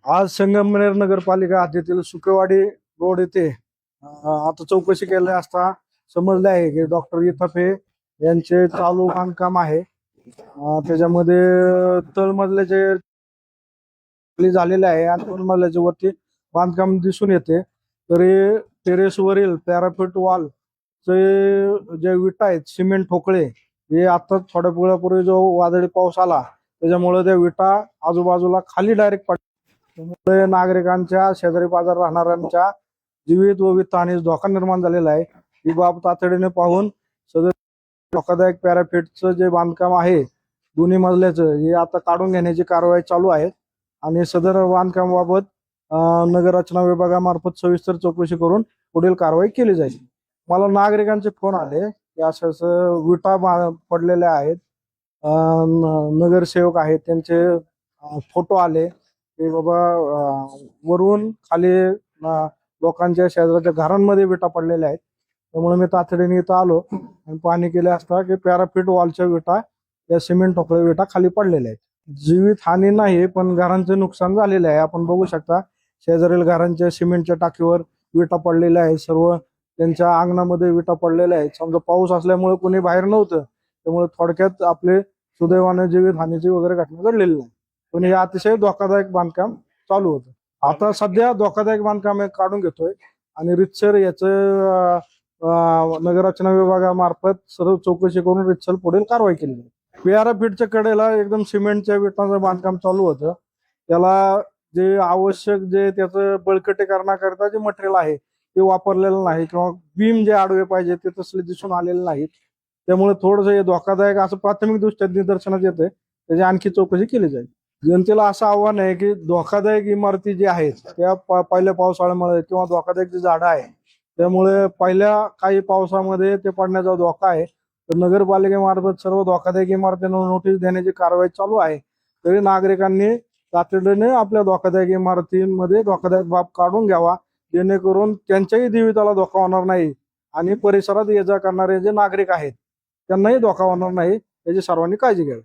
आज संगमनेर नगरपालिका हद्दीतील सुकेवाडी रोड येथे आता चौकशी केली असता समजले आहे की डॉक्टर इथापे यांचे चालू बांधकाम आहे। त्याच्यामध्ये तळमजल्याचे झालेले आहे आणि तळमजल्याच्या वरती बांधकाम दिसून येते। तरी टेरेसवरील पॅराफिट वॉल चे जे विटा आहेत सिमेंट ठोकळे हे आता थोड्या वेळापूर्वी जो वादळी पाऊस आला त्याच्यामुळे त्या विटा आजूबाजूला खाली डायरेक्ट पडल्या। त्यामुळे नागरिकांच्या शेजारी पाजार राहणाऱ्यांच्या जीवित व वित्तहानीस धोका निर्माण झालेला आहे। ही बाब तातडीने पाहून सदर धोकादायक पॅराफिटचं जे बांधकाम आहे दोन्ही मजल्याचं हे आता काढून घेण्याची कारवाई चालू आहे आणि सदर बांधकामाबाबत नगर रचना विभागामार्फत सविस्तर चौकशी करून पुढील कारवाई केली जाईल। मला नागरिकांचे फोन आले की असं विटा पडलेल्या आहेत, नगरसेवक आहेत त्यांचे फोटो आले की बाबा वरून खाली लोकांच्या शेजारच्या घरांमध्ये विटा पडलेल्या आहेत। त्यामुळे मी तातडीने इथं आलो आणि पाहणी केली असता की पॅराफिट वॉलच्या विटा या सिमेंट ठोकळे विटा खाली पडलेल्या आहेत। जीवित हानी नाही पण घरांचे नुकसान झालेले आहे। आपण बघू शकता शेजारील घरांच्या सिमेंटच्या टाकीवर विटा पडलेल्या आहेत, सर्व त्यांच्या अंगणामध्ये विटा पडलेल्या आहेत। समजा पाऊस असल्यामुळे कोणी बाहेर नव्हतं त्यामुळे थोडक्यात आपले सुदैवाने जीवित हानीची वगैरे घटना घडलेली नाही, पण हे अतिशय धोकादायक बांधकाम चालू होतं। आता सध्या धोकादायक बांधकाम काढून घेतोय आणि रितसर याचं नगररचना विभागामार्फत सर्व चौकशी करून रितसर पुढील कारवाई केली जाईल। पॅराफिटच्या कडेला एकदम सिमेंटच्या विटांचं बांधकाम चालू होतं। त्याला जे आवश्यक जे त्याचं बळकटीकरणाकरता जे मटेरियल आहे ते वापरलेलं नाही किंवा बीम जे आडवे पाहिजे ते तसले दिसून आलेले नाहीत। त्यामुळे थोडंसं हे धोकादायक असं प्राथमिक दृष्ट्या निदर्शनात येतंय, त्याची आणखी चौकशी केली जाईल। जनतेला असं आव्हान आहे की धोकादायक इमारती जी आहेत त्या पहिल्या पावसाळ्यामध्ये किंवा धोकादायक जी झाडं आहे त्यामुळे पहिल्या काही पावसामध्ये ते पडण्याचा धोका आहे। तर नगरपालिकेमार्फत सर्व धोकादायक इमारतींना नोटीस देण्याची कारवाई चालू आहे। तरी नागरिकांनी तातडीने आपल्या धोकादायक इमारतींमध्ये धोकादायक बाब काढून घ्यावा, जेणेकरून त्यांच्याही जीविताला धोका होणार नाही आणि परिसरात ये जा करणारे जे नागरिक आहेत त्यांनाही धोका होणार नाही याची सर्वांनी काळजी घ्यावी।